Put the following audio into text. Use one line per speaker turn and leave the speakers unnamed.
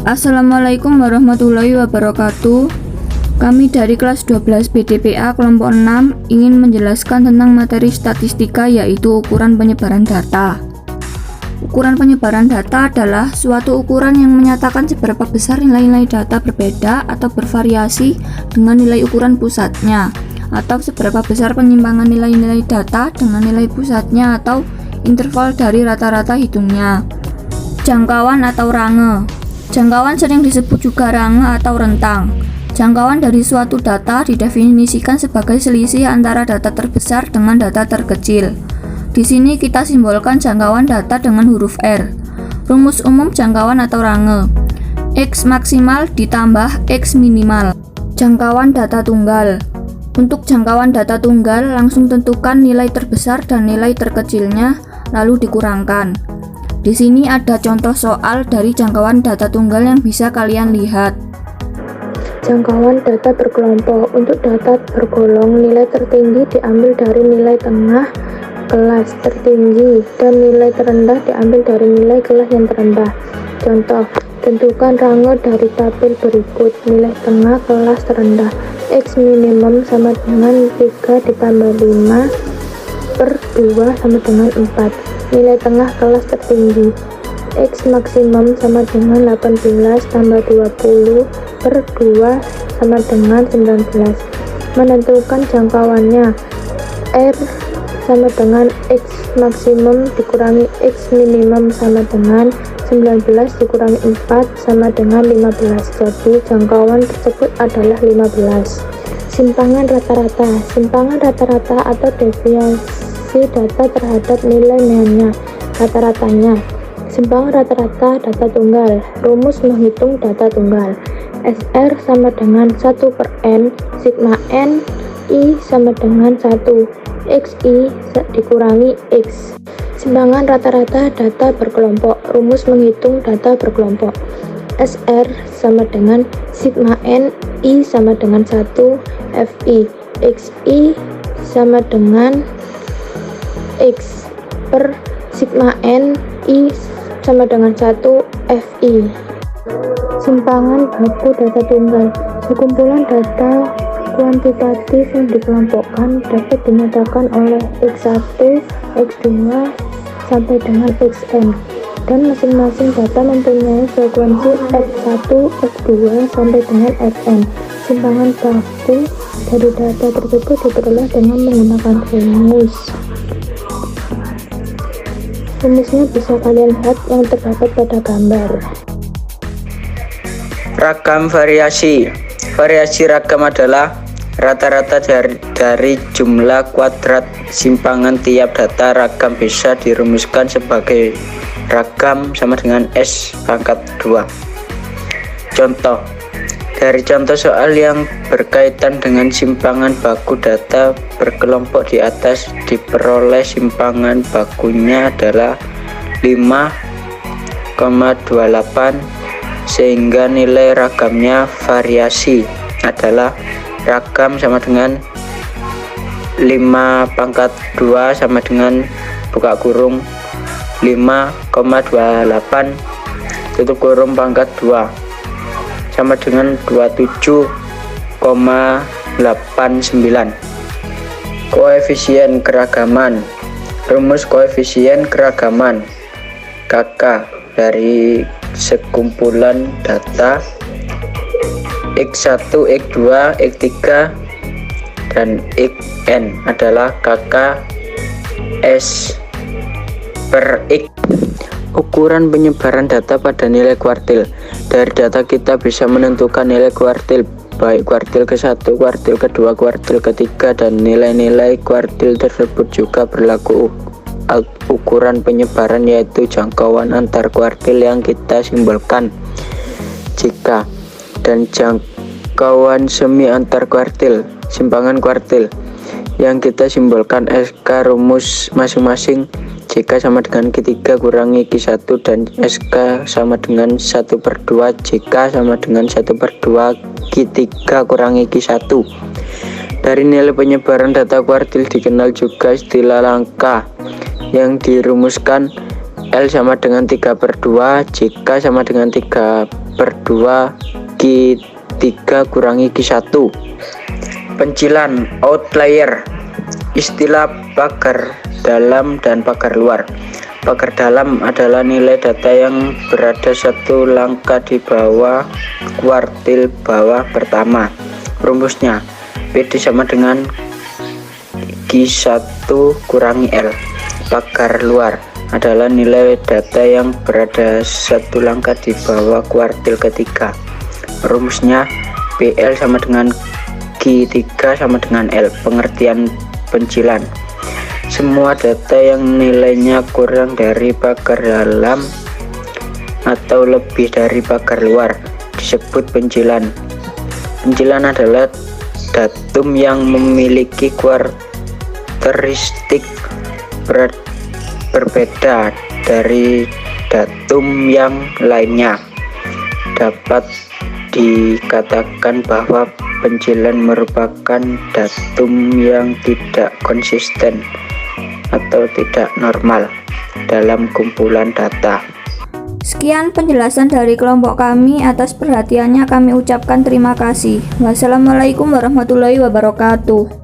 Assalamualaikum warahmatullahi wabarakatuh. Kami dari kelas 12 BDPA kelompok 6 ingin menjelaskan tentang materi statistika, yaitu ukuran penyebaran data. Ukuran penyebaran data adalah suatu ukuran yang menyatakan seberapa besar nilai-nilai data berbeda atau bervariasi dengan nilai ukuran pusatnya, atau seberapa besar penyimpangan nilai-nilai data dengan nilai pusatnya atau interval dari rata-rata hitungnya. Jangkauan atau range. Jangkauan sering disebut juga range atau rentang. Jangkauan dari suatu data didefinisikan sebagai selisih antara data terbesar dengan data terkecil. Di sini kita simbolkan jangkauan data dengan huruf R. Rumus umum jangkauan atau range: X maksimal ditambah X minimal. Jangkauan data tunggal. Untuk jangkauan data tunggal, langsung tentukan nilai terbesar dan nilai terkecilnya, lalu dikurangkan. Di sini ada contoh soal dari jangkauan data tunggal yang bisa kalian lihat.
Jangkauan data berkelompok. Untuk data bergolong, nilai tertinggi diambil dari nilai tengah kelas tertinggi dan nilai terendah diambil dari nilai kelas yang terendah. Contoh, tentukan range dari tabel berikut. Nilai tengah kelas terendah X minimum sama dengan 3 ditambah 5 per 2 sama dengan 4. Nilai tengah kelas tertinggi X maksimum sama dengan 18 tambah 20 per 2 sama dengan 19. Menentukan jangkauannya, R sama dengan X maksimum dikurangi X minimum sama dengan 19 dikurangi 4 sama dengan 15. Jadi jangkauan tersebut adalah 15. Simpangan rata-rata. Simpangan rata-rata atau deviasi data terhadap nilai-nilainya rata-ratanya. Simpangan rata-rata data tunggal. Rumus menghitung data tunggal: SR sama dengan 1 per N, sigma N, I sama dengan 1, XI dikurangi X. Simpangan rata-rata data berkelompok. Rumus menghitung data berkelompok: SR sama dengan sigma N, I sama dengan 1, FI, XI sama dengan X per sigma N, I sama dengan 1, FI. Simpangan baku data tunggal. Sekumpulan data kuantitatif yang dikelompokkan dapat dinyatakan oleh X1, X2 sampai dengan Xn, dan masing-masing data mempunyai frekuensi F1, F2 sampai dengan Fn. Simpangan baku dari data tersebut diperoleh dengan menggunakan rumus. Rumusnya bisa kalian lihat yang terdapat pada gambar.
Ragam variasi. Variasi ragam adalah rata-rata dari jumlah kuadrat simpangan tiap data. Ragam bisa dirumuskan sebagai ragam sama dengan S pangkat 2. Contoh. Dari contoh soal yang berkaitan dengan simpangan baku data berkelompok di atas, diperoleh simpangan bakunya adalah 5,28, sehingga nilai ragamnya variasi adalah ragam sama dengan 5 pangkat 2 sama dengan buka kurung 5,28 tutup kurung pangkat 2 sama dengan 27,89. Koefisien keragaman. Rumus koefisien keragaman KK dari sekumpulan data X1, X2, X3 dan Xn adalah KK S per X. Ukuran penyebaran data pada nilai kuartil. Dari data kita bisa menentukan nilai kuartil, baik kuartil ke-1, kuartil kedua, kuartil ketiga, dan nilai-nilai kuartil tersebut juga berlaku ukuran penyebaran, yaitu jangkauan antar kuartil yang kita simbolkan jika, dan jangkauan semi antar kuartil, simpangan kuartil, yang kita simbolkan SK. Rumus masing-masing: JK sama dengan Q3 kurangi Q1 dan SK sama dengan 1 per 2, JK sama dengan 1 per 2 Q3 kurangi Q1. Dari nilai penyebaran data kuartil dikenal juga istilah langka yang dirumuskan L sama dengan 3 per 2, JK sama dengan 3 2 Q3 kurangi Q1. Pencilan outlier, istilah pagar dalam dan pagar luar. Pagar dalam adalah nilai data yang berada satu langkah di bawah kuartil bawah pertama. Rumusnya PD sama dengan Q1 kurangi L. Pagar luar adalah nilai data yang berada satu langkah di bawah kuartil ketiga. Rumusnya PL sama dengan Q3 sama dengan L. Pengertian pencilan: semua data yang nilainya kurang dari pagar dalam atau lebih dari pagar luar disebut pencilan. Pencilan adalah datum yang memiliki karakteristik berbeda dari datum yang lainnya. Dapat dikatakan bahwa pencilan merupakan datum yang tidak konsisten atau tidak normal dalam kumpulan data.
Sekian penjelasan dari kelompok kami. Atas perhatiannya kami ucapkan terima kasih. Wassalamualaikum warahmatullahi wabarakatuh.